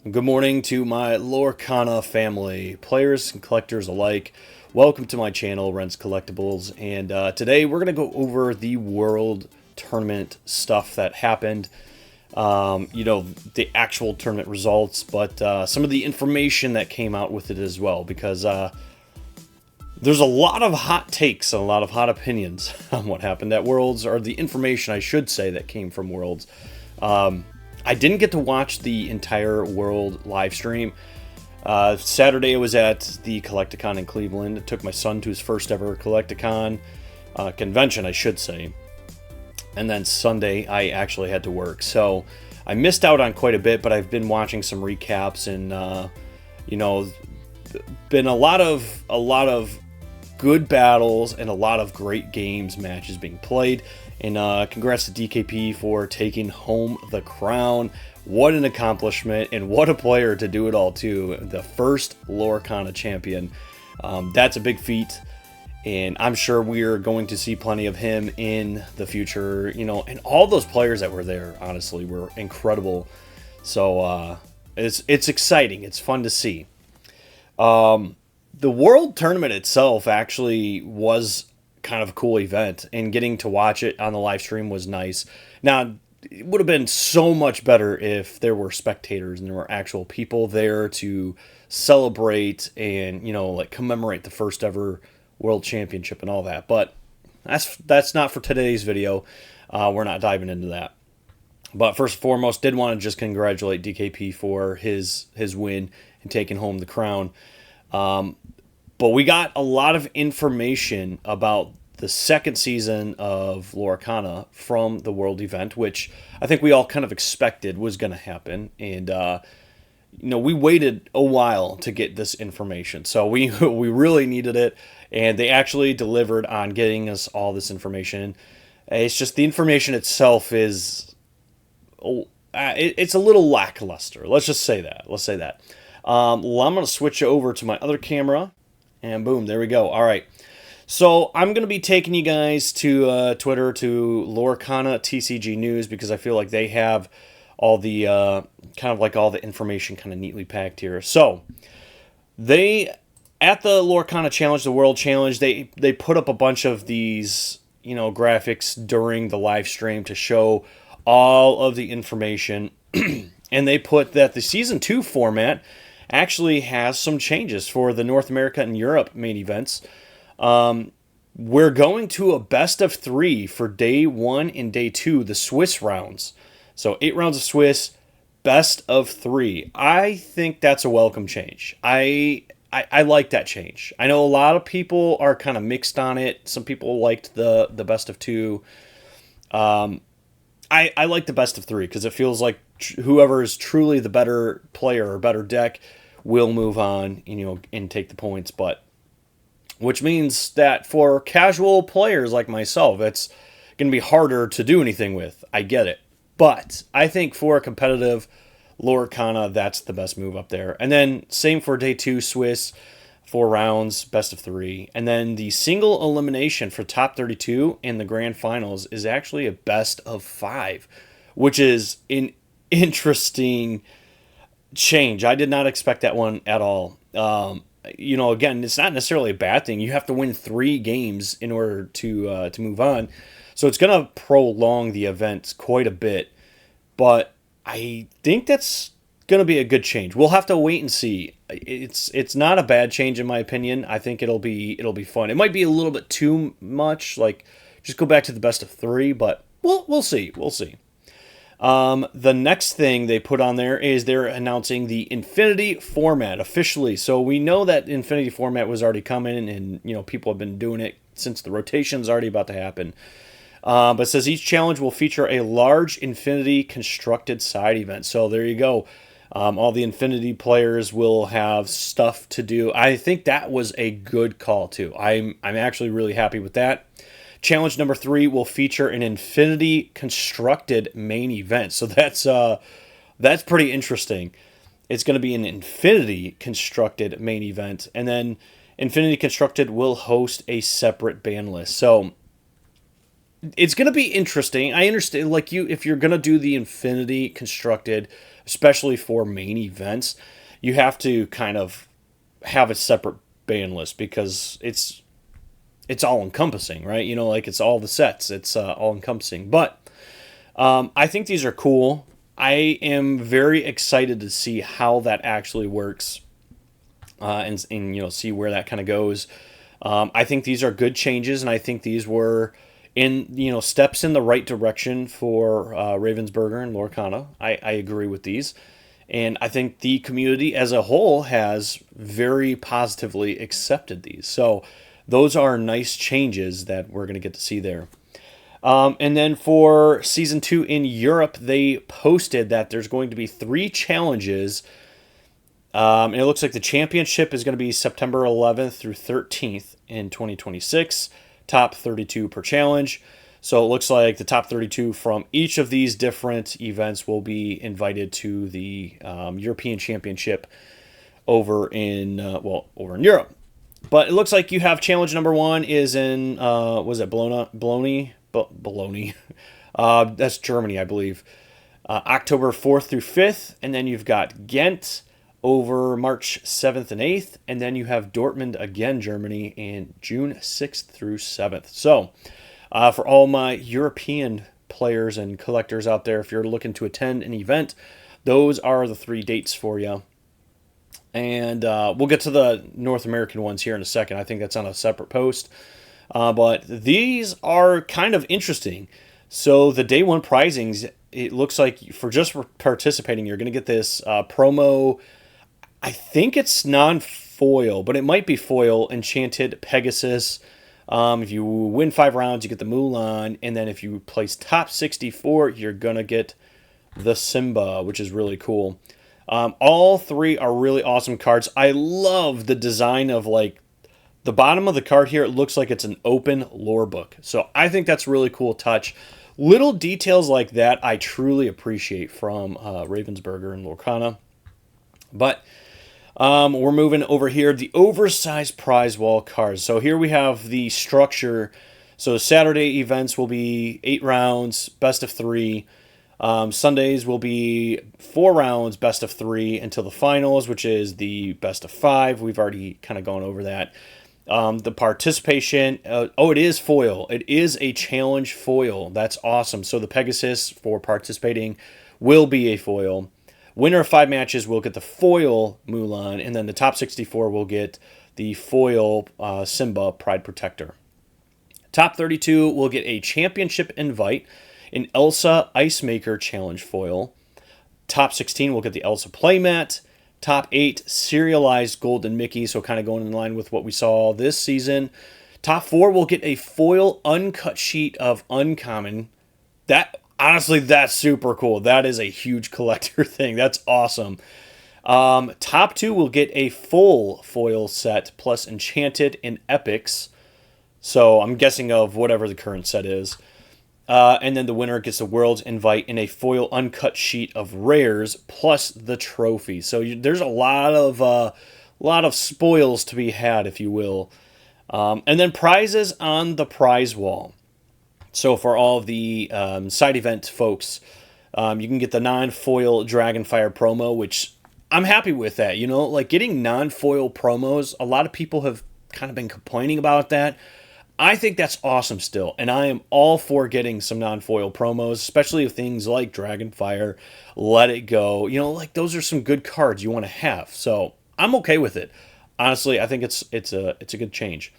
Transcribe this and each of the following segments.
Good morning to my Lorcana family, players and collectors alike. Welcome to my channel, Ren's Collectibles, and today we're going to go over the World Tournament stuff that happened. The actual tournament results, but some of the information that came out with it as well, because there's a lot of hot takes and a lot of hot opinions on what happened at Worlds, or the information, I should say, that came from Worlds. I didn't get to watch the entire World live stream. Saturday I was at the Collecticon in Cleveland. I took my son to his first ever Collecticon convention, I should say. And then Sunday I actually had to work. So I missed out on quite a bit, but I've been watching some recaps and, been a lot of good battles and a lot of great matches being played. And congrats to DKP for taking home the crown. What an accomplishment, and what a player to do it all too. The first Lorcana champion. That's a big feat, and I'm sure we're going to see plenty of him in the future. And all those players that were there, honestly, were incredible. So it's exciting. It's fun to see. The World Tournament itself actually was kind of a cool event, and getting to watch it on the live stream was nice. Now, it would have been so much better if there were spectators and there were actual people there to celebrate and, commemorate the first ever World Championship and all that. But that's not for today's video. We're not diving into that. But first and foremost, did want to just congratulate DKP for his win and taking home the crown. But we got a lot of information about the second season of Lorcana from the World event, which I think we all kind of expected was going to happen. And, we waited a while to get this information. So we really needed it. And they actually delivered on getting us all this information. It's just the information itself is, it's a little lackluster. Let's just say that. Let's say that. I'm going to switch over to my other camera. And boom, there we go. All right. So I'm going to be taking you guys to Twitter, to Lorcana TCG News, because I feel like they have all the all the information kind of neatly packed here. So they, at the Lorcana Challenge, the World Challenge, they put up a bunch of these, graphics during the live stream to show all of the information. And they put that the Season 2 format actually has some changes for the North America and Europe main events. We're going to a best of 3 for day 1 and day 2, the Swiss rounds. So 8 rounds of Swiss, best of 3. I think that's a welcome change. I like that change. I know a lot of people are kind of mixed on it. Some people liked the best of 2. I like the best of 3 because it feels like whoever is truly the better player or better deck will move on, and take the points. But which means that for casual players like myself, it's going to be harder to do anything with. I get it. But I think for a competitive Lorcana, that's the best move up there. And then same for day 2 Swiss, 4 rounds, best of 3. And then the single elimination for top 32 in the grand finals is actually a best of 5, which is an interesting change. I did not expect that one at all. Again, it's not necessarily a bad thing. You have to win 3 games in order to move on. So it's going to prolong the event quite a bit. But I think that's going to be a good change. We'll have to wait and see. It's not a bad change in my opinion. I think it'll be fun. It might be a little bit too much, like just go back to the best of 3, but we'll see. We'll see. The next thing they put on there is they're announcing the Infinity format officially. So we know that Infinity format was already coming, and people have been doing it since the rotation's already about to happen. But it says each challenge will feature a large Infinity constructed side event. So there you go. All the Infinity players will have stuff to do. I think that was a good call too. I'm actually really happy with that. Challenge number 3 will feature an Infinity constructed main event. So that's pretty interesting. It's going to be an Infinity constructed main event, and then Infinity constructed will host a separate ban list. So it's going to be interesting. I understand, like, if you're going to do the Infinity constructed, especially for main events, you have to kind of have a separate ban list because it's all encompassing, right? You know, like it's all the sets, it's all encompassing. But I think these are cool. I am very excited to see how that actually works, and you know, see where that kind of goes. I think these are good changes, and I think these were steps in the right direction for Ravensburger and Lorcana. I agree with these, and I think the community as a whole has very positively accepted these. So those are nice changes that we're going to get to see there. And then for Season 2 in Europe, they posted that there's going to be 3 challenges. And it looks like the championship is going to be September 11th through 13th in 2026. Top 32 per challenge. So it looks like the top 32 from each of these different events will be invited to the European Championship over in Europe. But it looks like you have challenge number 1 is in was it Bologna? That's Germany, I believe. October 4th through 5th, and then you've got Ghent over March 7th and 8th, and then you have Dortmund again, Germany, in June 6th through 7th. So, for all my European players and collectors out there, if you're looking to attend an event, those are the 3 dates for you. And we'll get to the North American ones here in a second. I think that's on a separate post. But these are kind of interesting. So the day 1 prizings, it looks like for participating, you're going to get this promo. I think it's non-foil, but it might be foil, Enchanted Pegasus. If you win 5 rounds, you get the Mulan. And then if you place top 64, you're going to get the Simba, which is really cool. All 3 are really awesome cards. I love the design of, like, the bottom of the card here. It looks like it's an open lore book. So I think that's a really cool touch. Little details like that I truly appreciate from Ravensburger and Lorcana. But we're moving over here. The oversized prize wall cards. So here we have the structure. So Saturday events will be 8 rounds, best of 3. Sundays will be 4 rounds, best of 3 until the finals, which is the best of 5. We've already kind of gone over that. The participation, it is foil. It is a challenge foil. That's awesome. So the Pegasus for participating will be a foil. Winner of 5 matches will get the foil Mulan, and then the top 64 will get the foil Simba Pride Protector. Top 32 will get a championship invite, an Elsa Ice Maker Challenge foil. Top 16 will get the Elsa playmat. Top 8 serialized Golden Mickey, so kind of going in line with what we saw this season. Top 4 will get a foil uncut sheet of Uncommon. Honestly, that's super cool. That is a huge collector thing. That's awesome. Top 2 will get a full foil set plus Enchanted and Epics. So I'm guessing of whatever the current set is. And then the winner gets the World's Invite in a foil uncut sheet of rares plus the trophy. So there's a lot of spoils to be had, if you will. And then prizes on the prize wall. So for all of the side event folks, you can get the non-foil Dragonfire promo, which I'm happy with that. You know, like getting non-foil promos, a lot of people have kind of been complaining about that. I think that's awesome still, and I am all for getting some non-foil promos, especially of things like Dragonfire, Let It Go. You know, like those are some good cards you want to have. So I'm okay with it. Honestly, I think it's a good change.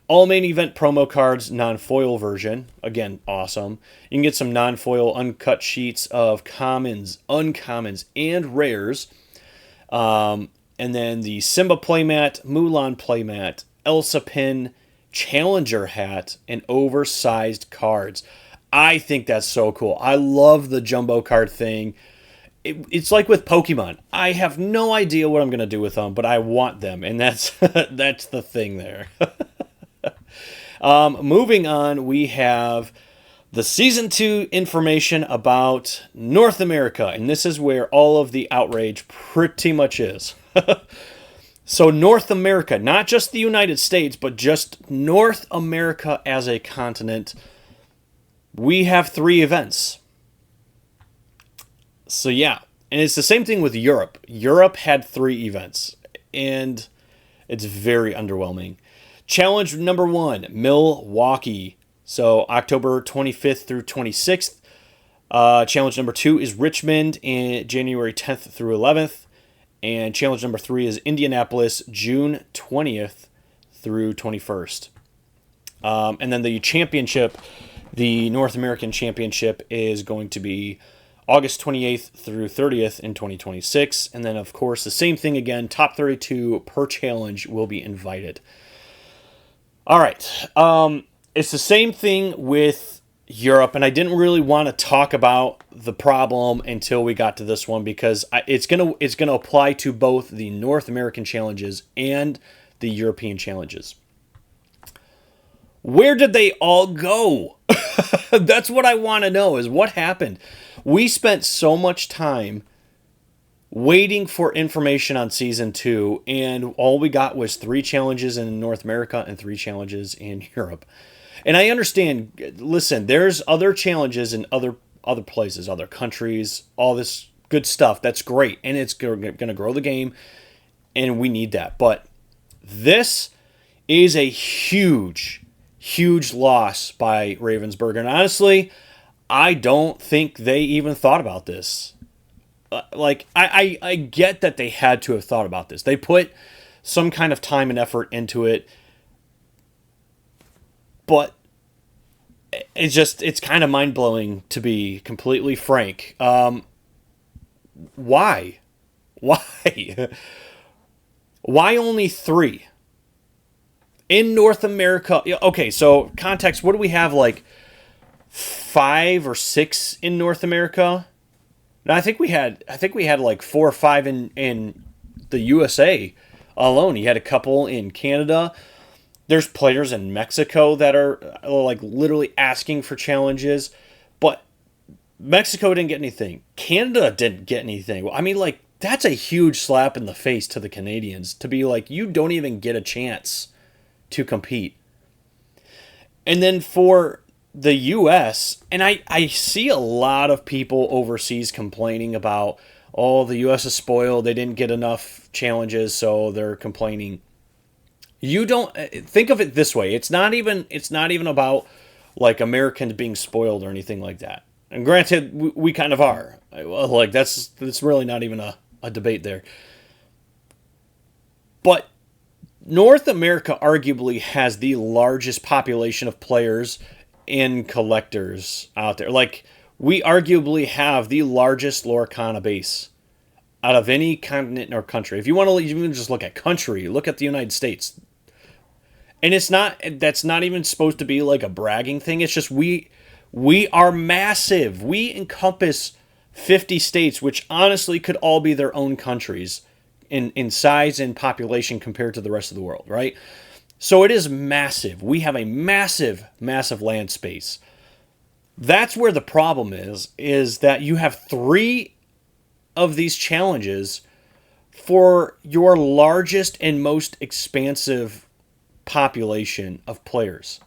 All main event promo cards, non-foil version. Again, awesome. You can get some non-foil uncut sheets of commons, uncommons, and rares. And then the Simba playmat, Mulan playmat, Elsa pin, Challenger hat, and oversized cards. I think that's so cool. I love the jumbo card thing. It's like with Pokemon. I have no idea what I'm going to do with them, but I want them, and that's that's the thing there. Moving on, we have the Season 2 information about North America, and this is where all of the outrage pretty much is. So North America, not just the United States, but just North America as a continent. we have 3 events. So yeah, and it's the same thing with Europe. Europe had 3 events, and it's very underwhelming. Challenge number 1, Milwaukee. So October 25th through 26th. Challenge number 2 is Richmond in January 10th through 11th. And challenge number 3 is Indianapolis, June 20th through 21st. And then the championship, the North American Championship, is going to be August 28th through 30th in 2026. And then, of course, the same thing again. Top 32 per challenge will be invited. All right. It's the same thing with Europe, and I didn't really want to talk about the problem until we got to this one because it's gonna apply to both the North American challenges and the European challenges. Where did they all go? That's what I want to know, is what happened. We spent so much time waiting for information on Season 2, and all we got was 3 challenges in North America and 3 challenges in Europe. And I understand, listen, there's other challenges in other places, other countries, all this good stuff. That's great, and it's going to grow the game, and we need that. But this is a huge, huge loss by Ravensburger. And honestly, I don't think they even thought about this. I get that they had to have thought about this. They put some kind of time and effort into it. But it's kind of mind-blowing, to be completely frank. Why? Why? Why only 3? In North America, okay, so context, what do we have, like 5 or 6 in North America? No, I think we had like 4 or 5 in the USA alone. You had a couple in Canada. There's players in Mexico that are like literally asking for challenges, but Mexico didn't get anything. Canada didn't get anything. I mean, like, that's a huge slap in the face to the Canadians to be like, you don't even get a chance to compete. And then for the US, and I see a lot of people overseas complaining about, oh, the US is spoiled, they didn't get enough challenges, so they're complaining. You don't think of it this way. It's not even about like Americans being spoiled or anything like that. And granted, we kind of are. Well, like that's really not even a debate there. But North America arguably has the largest population of players and collectors out there. Like, we arguably have the largest Lorcana base out of any continent or country. If you want to even just look at country, look at the United States. And that's not even supposed to be like a bragging thing. It's just we are massive. We encompass 50 states, which honestly could all be their own countries in size and population compared to the rest of the world, right? So it is massive. We have a massive, massive land space. That's where the problem is that you have 3 of these challenges for your largest and most expansive population of players.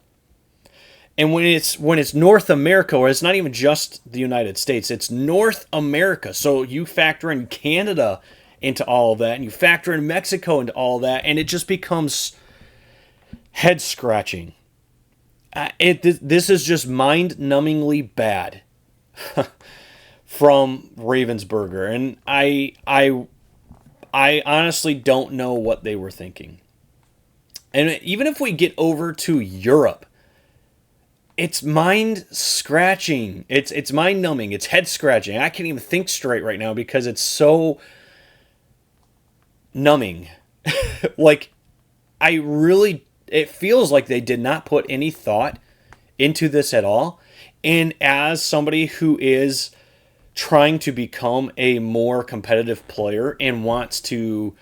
And when it's North America, or it's not even just the United States, it's North America. So you factor in Canada into all of that, and you factor in Mexico into all of that, and it just becomes head scratching. This is just mind-numbingly bad from Ravensburger, and I honestly don't know what they were thinking. And even if we get over to Europe, it's mind-scratching. It's mind-numbing. It's head-scratching. I can't even think straight right now because it's so numbing. Like, it feels like they did not put any thought into this at all. And as somebody who is trying to become a more competitive player and wants to...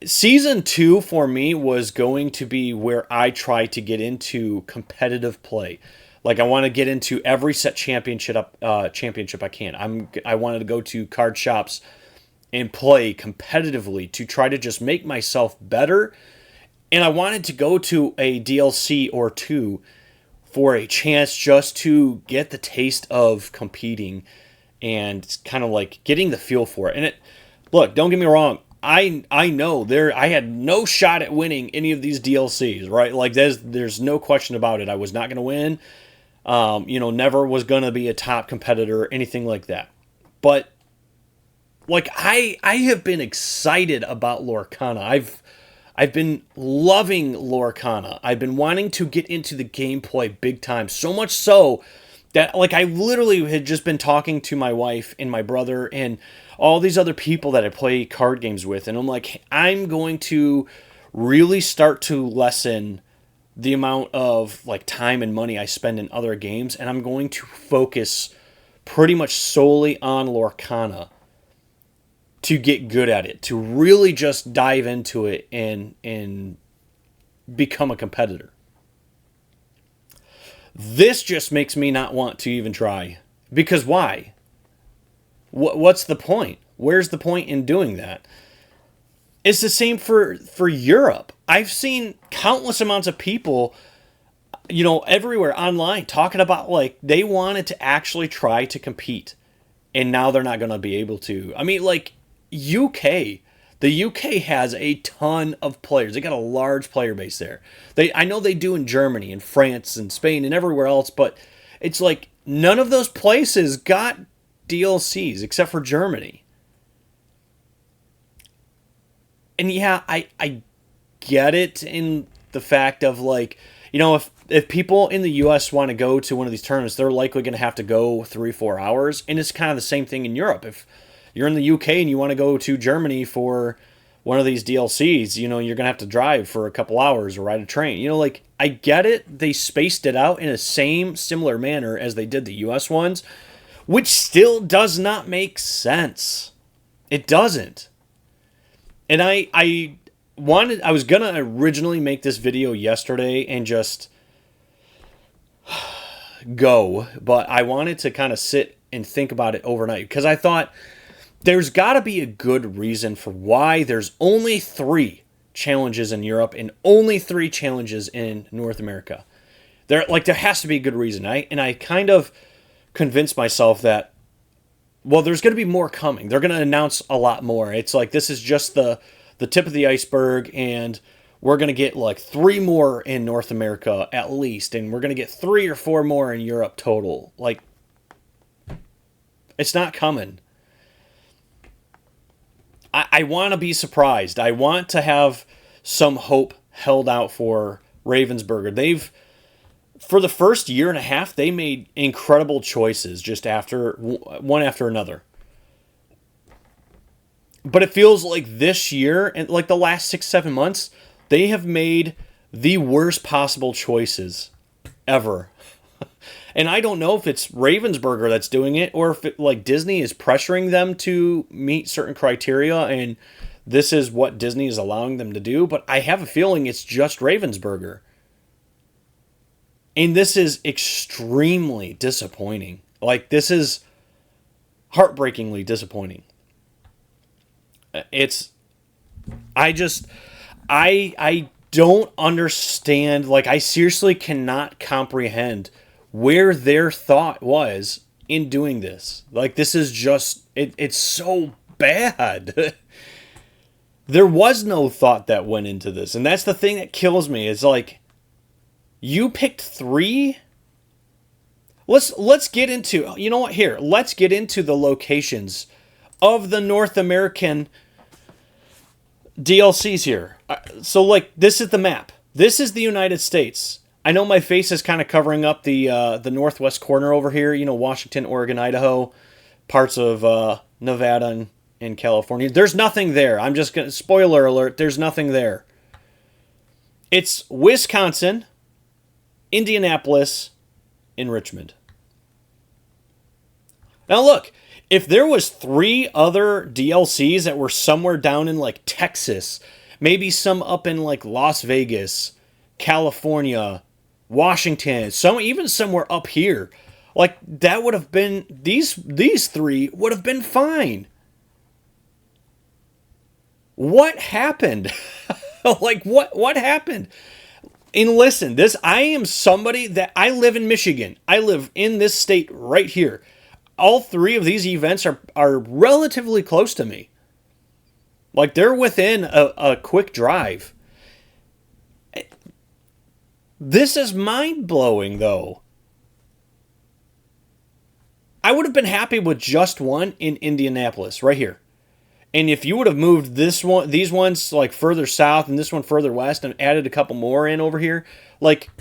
Season 2 for me was going to be where I try to get into competitive play. Like, I want to get into every set championship I can. I wanted to go to card shops and play competitively to try to just make myself better. And I wanted to go to a DLC or 2 for a chance just to get the taste of competing and kind of like getting the feel for it. And look, don't get me wrong. I know I had no shot at winning any of these DLCs, right? Like there's no question about it. I was not going to win. Never was going to be a top competitor, anything like that. But like I have been excited about Lorcana. I've been loving Lorcana. I've been wanting to get into the gameplay big time. So much so that like I literally had just been talking to my wife and my brother and all these other people that I play card games with, and I'm like, I'm going to really start to lessen the amount of like time and money I spend in other games, and I'm going to focus pretty much solely on Lorcana to get good at it, to really just dive into it and become a competitor. This just makes me not want to even try. Because why? What's the point? Where's the point in doing that? It's the same for Europe. I've seen countless amounts of people, everywhere online talking about like they wanted to actually try to compete. And now they're not going to be able to. I mean, like UK. The UK has a ton of players. They got a large player base there. I know they do in Germany and France and Spain and everywhere else, but it's like none of those places got DLCs except for Germany. And yeah, I get it in the fact of like, if people in the US want to go to one of these tournaments, they're likely going to have to go 3-4 hours. And it's kind of the same thing in Europe. If you're in the UK and you want to go to Germany for one of these DLCs, you're going to have to drive for a couple hours or ride a train. Like, I get it. They spaced it out in a similar manner as they did the US ones, which still does not make sense. It doesn't. And I was going to originally make this video yesterday and just go, but I wanted to kind of sit and think about it overnight because I thought there's got to be a good reason for why there's only 3 challenges in Europe and only 3 challenges in North America. There has to be a good reason. I kind of convinced myself that, well, there's going to be more coming. They're going to announce a lot more. It's like this is just the tip of the iceberg, and we're going to get like 3 more in North America at least, and we're going to get 3 or 4 more in Europe total. Like, it's not coming. I want to be surprised. I want to have some hope held out for Ravensburger. For the first year and a half, they made incredible choices just one after another. But it feels like this year, and like the last 6-7 months, they have made the worst possible choices ever. And I don't know if it's Ravensburger that's doing it, or if like Disney is pressuring them to meet certain criteria, and this is what Disney is allowing them to do. But I have a feeling it's just Ravensburger. And this is extremely disappointing. Like, this is heartbreakingly disappointing. I don't understand. Like, I seriously cannot comprehend where their thought was in doing this. Like, this is just, it's so bad. There was no thought that went into this. And that's the thing that kills me. It's like, you picked 3. Let's get into, you know what, here, let's get into the locations of the North American DLCs here. So, like, this is the map. This is the United States. I know my face is kind of covering up the northwest corner over here. Washington, Oregon, Idaho, parts of Nevada and California. There's nothing there. I'm just going to, spoiler alert, there's nothing there. It's Wisconsin, Indianapolis, and Richmond. Now look, if there was 3 other DLCs that were somewhere down in like Texas, maybe some up in like Las Vegas, California, Washington, even somewhere up here, like that would have been, these 3 would have been fine. What happened? Like what happened? And listen, I am somebody that I live in Michigan. I live in this state right here. All three of these events are relatively close to me. Like they're within a quick drive. This is mind-blowing though. I would have been happy with just one in Indianapolis right here. And if you would have moved these ones like further south and this one further west and added a couple more in over here, like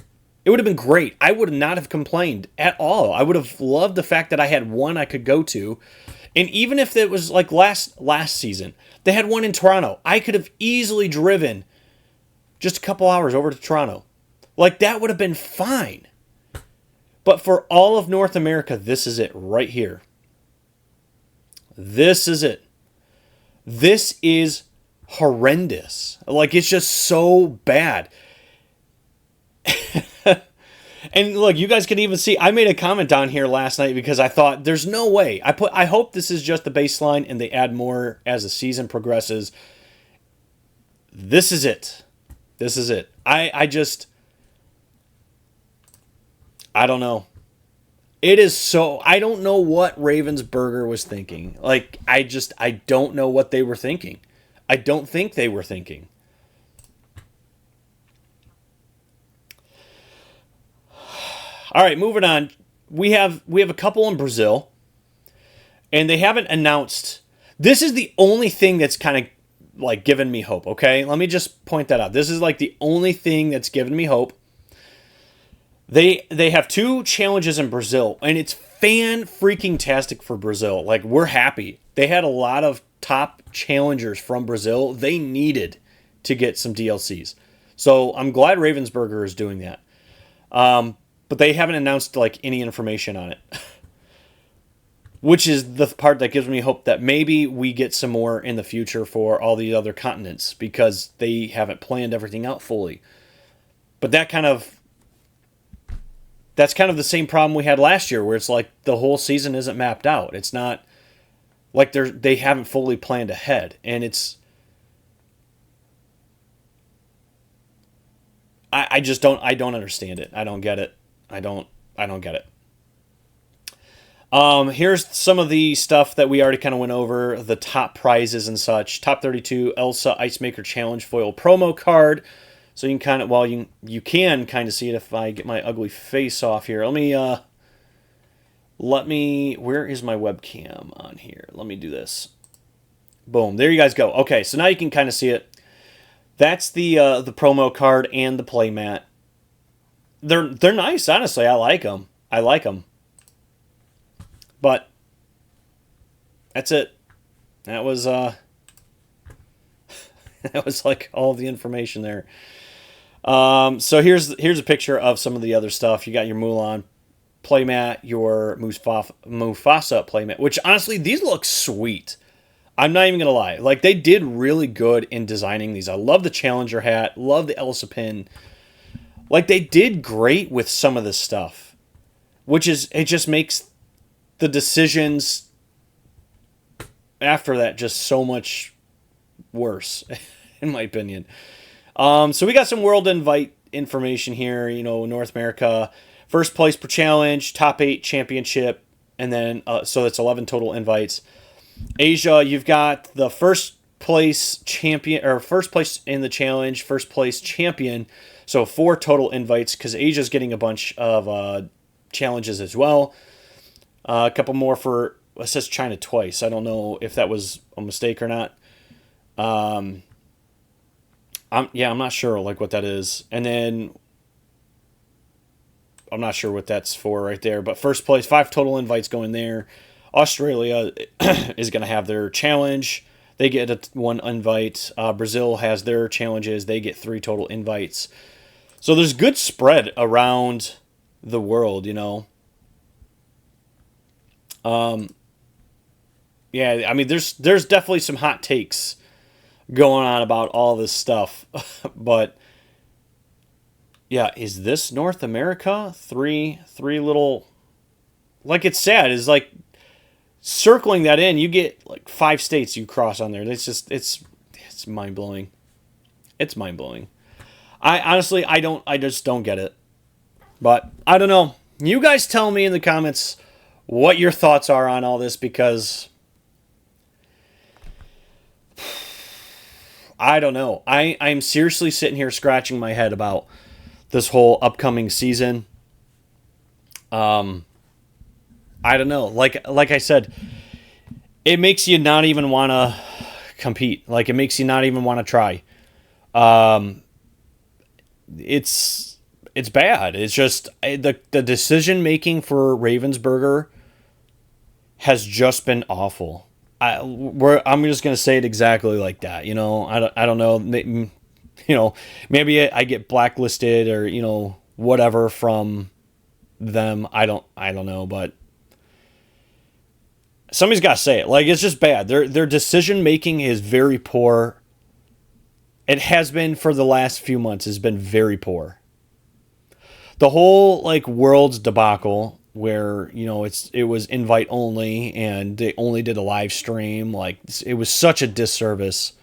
it would have been great. I would not have complained at all. I would have loved the fact that I had one I could go to. And even if it was like last season, they had one in Toronto. I could have easily driven just a couple hours over to Toronto. Like that would have been fine. But for all of North America, this is it right here. This is it. This is horrendous. Like, it's just so bad. And look, you guys can even see, I made a comment down here last night because I thought there's no way. I hope this is just the baseline and they add more as the season progresses. This is it. This is it. I don't know. It is so... I don't know what Ravensburger was thinking. Like, I don't know what they were thinking. I don't think they were thinking. All right, moving on. We have a couple in Brazil, and they haven't announced... This is the only thing that's kind of, like, given me hope, okay? Let me just point that out. This is, like, the only thing that's given me hope. They have 2 challenges in Brazil, and it's fan-freaking-tastic for Brazil. Like, we're happy. They had a lot of top challengers from Brazil. They needed to get some DLCs. So I'm glad Ravensburger is doing that. But they haven't announced, like, any information on it. Which is the part that gives me hope that maybe we get some more in the future for all the other continents, because they haven't planned everything out fully. But that's kind of the same problem we had last year, where it's like the whole season isn't mapped out. It's not like they haven't fully planned ahead, and it's... I just don't understand it. I don't get it. I don't get it. Here's some of the stuff that we already kind of went over, the top prizes and such. Top 32 Elsa Ice Maker Challenge foil promo card. So you can kind of, well, you can kind of see it if I get my ugly face off here. Let me, where is my webcam on here? Let me do this. Boom, there you guys go. Okay, so now you can kind of see it. That's the promo card and the playmat. They're nice, honestly. I like them. But that's it. That was that was like all the information there. So here's a picture of some of the other stuff. You got your Mulan playmat, your Mufasa playmat, which honestly, these look sweet. I'm not even going to lie. Like, they did really good in designing these. I love the Challenger hat. Love the Elsa pin. Like, they did great with some of this stuff. Which is, it just makes the decisions after that just so much worse, in my opinion. So we got some world invite information here. You know, North America, first place per challenge, top 8 championship, and then so that's 11 total invites. Asia, you've got the first place champion, or first place in the challenge, first place champion. So 4 total invites, because Asia's getting a bunch of challenges as well. A couple more for, it says China twice. I don't know if that was a mistake or not. I'm not sure like what that is. And then I'm not sure what that's for right there. But first place, 5 total invites going there. Australia is going to have their challenge. They get 1 invite. Brazil has their challenges. They get 3 total invites. So there's good spread around the world, you know. Yeah, I mean, there's definitely some hot takes going on about all this stuff. But yeah, is this North America? Three little, like, it's sad. It's like circling that in, you get like 5 states you cross on there. It's just, it's mind blowing. It's mind blowing. I honestly, I just don't get it. But I don't know. You guys tell me in the comments what your thoughts are on all this, because I don't know. I'm seriously sitting here scratching my head about this whole upcoming season. I don't know. Like I said, it makes you not even want to compete. Like, it makes you not even want to try. It's bad. It's just the decision making for Ravensburger has just been awful. I'm just gonna say it exactly like that. You know, I don't know. You know, maybe I get blacklisted or, you know, whatever from them. I don't know, but somebody's got to say it. Like, it's just bad. Their decision making is very poor. It has been for the last few months. Has been very poor. The whole like Worlds debacle, where, you know, it was invite only and they only did a live stream. Like, it was such a disservice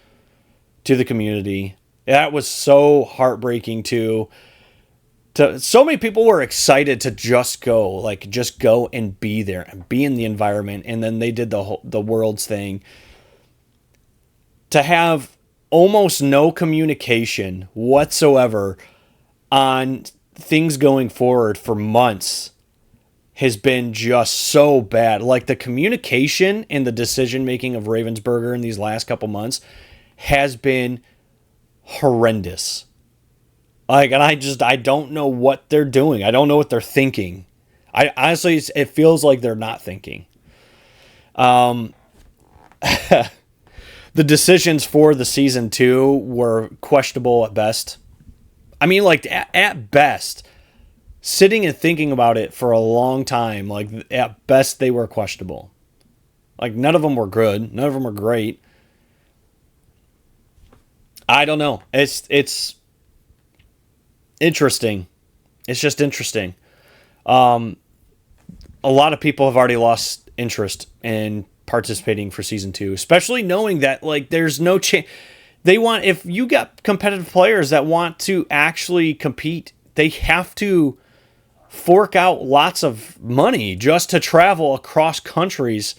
to the community. That was so heartbreaking too. So many people were excited to just go and be there and be in the environment, and then they did the Worlds thing. To have almost no communication whatsoever on things going forward for months has been just so bad. Like, the communication and the decision making of Ravensburger in these last couple months has been horrendous. Like, and I don't know what they're doing. I don't know what they're thinking. I honestly, it feels like they're not thinking. The decisions for the season 2 were questionable at best. I mean, like, at best, sitting and thinking about it for a long time, like, at best they were questionable. Like, none of them were good. None of them were great. I don't know. It's interesting. It's just interesting. A lot of people have already lost interest in participating for season 2, especially knowing that, like, there's no chance. If you got competitive players that want to actually compete, they have to fork out lots of money just to travel across countries.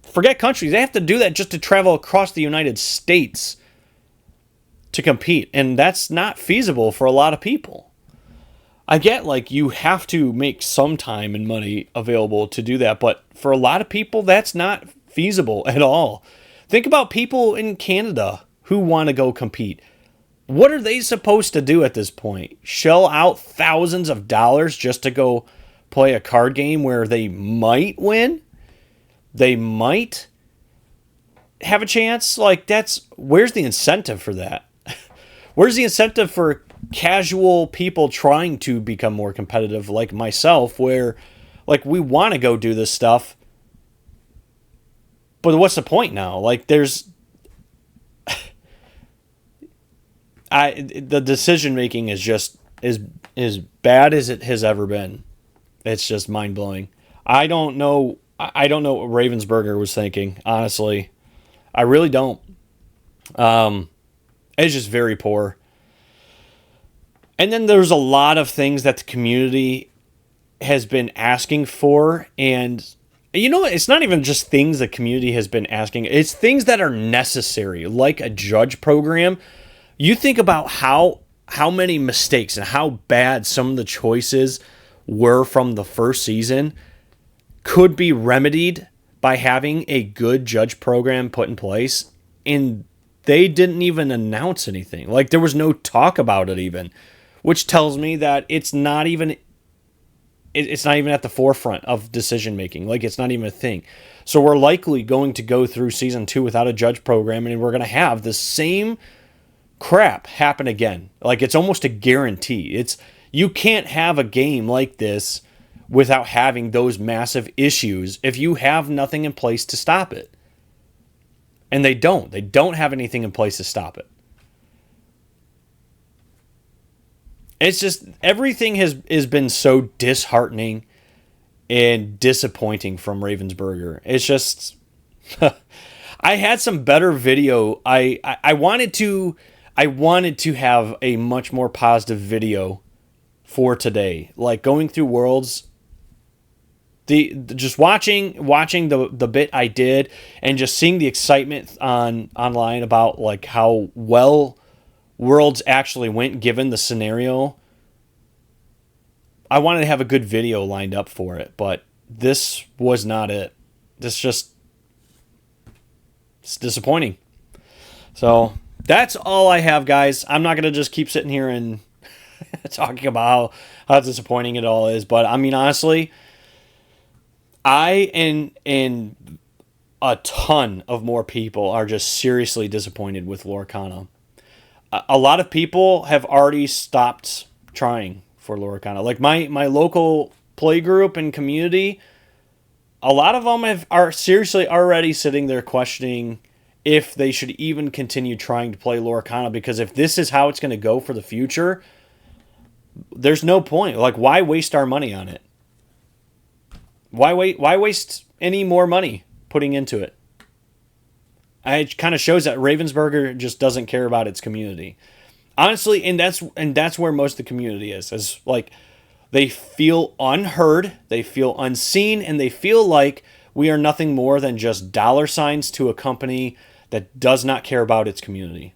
Forget countries. They have to do that just to travel across the United States to compete, and that's not feasible for a lot of people. I get, like, you have to make some time and money available to do that, but for a lot of people, that's not feasible at all. Think about people in Canada who want to go compete. What are they supposed to do at this point? Shell out thousands of dollars just to go play a card game where they might win? They might have a chance? Like, where's the incentive for that? Where's the incentive for casual people trying to become more competitive, like myself, where, like, we want to go do this stuff, but what's the point now? Like, the decision making is just as bad as it has ever been. It's just mind blowing. I don't know what Ravensburger was thinking, honestly. I really don't. It's just very poor. And then there's a lot of things that the community has been asking for. And, you know, it's not even just things the community has been asking. It's things that are necessary, like a judge program. You think about how many mistakes and how bad some of the choices were from the first season could be remedied by having a good judge program put in place. And they didn't even announce anything. Like, there was no talk about it even, which tells me that it's not even at the forefront of decision making. Like, it's not even a thing. So we're likely going to go through season 2 without a judge program, and we're going to have the same crap happen again. Like, it's almost a guarantee. You can't have a game like this without having those massive issues if you have nothing in place to stop it. And they don't. They don't have anything in place to stop it. It's just, everything has been so disheartening and disappointing from Ravensburger. It's just, I had some better video. I I wanted to have a much more positive video for today. Like going through Worlds, just watching the bit I did and just seeing the excitement online about like how well Worlds actually went given the scenario. I wanted to have a good video lined up for it, but this was not it. It's disappointing. So that's all I have, guys. I'm not gonna just keep sitting here and talking about how disappointing it all is, but I mean honestly, I and a ton of more people are just seriously disappointed with Lorcana. A lot of people have already stopped trying for Lorcana. Like my local play group and community, a lot of them are seriously already sitting there questioning if they should even continue trying to play Lorcana, because if this is how it's going to go for the future, there's no point. Like, why waste our money on it? Why waste any more money putting into it? It kind of shows that Ravensburger just doesn't care about its community. Honestly, and that's where most of the community is like they feel unheard, they feel unseen, and they feel like we are nothing more than just dollar signs to a company that does not care about its community.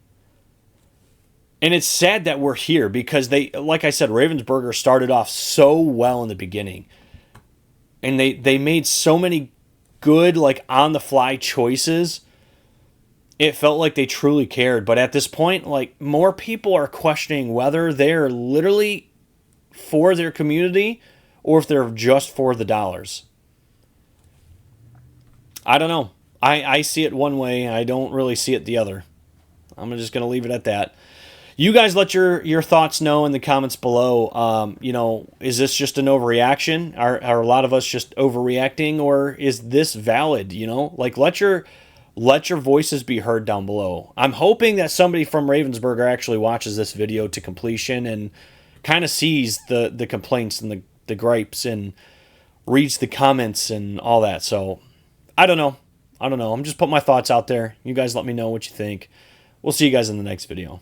And it's sad that we're here because they, like I said, Ravensburger started off so well in the beginning. And they made so many good, like, on-the-fly choices. It felt like they truly cared. But at this point, like, more people are questioning whether they're literally for their community or if they're just for the dollars. I don't know. I see it one way. I don't really see it the other. I'm just going to leave it at that. You guys let your thoughts know in the comments below. Is this just an overreaction? Are a lot of us just overreacting, or is this valid? Like let your voices be heard down below. I'm hoping that somebody from Ravensburger actually watches this video to completion and kind of sees the complaints and the gripes and reads the comments and all that. So I don't know. I'm just putting my thoughts out there. You guys let me know what you think. We'll see you guys in the next video.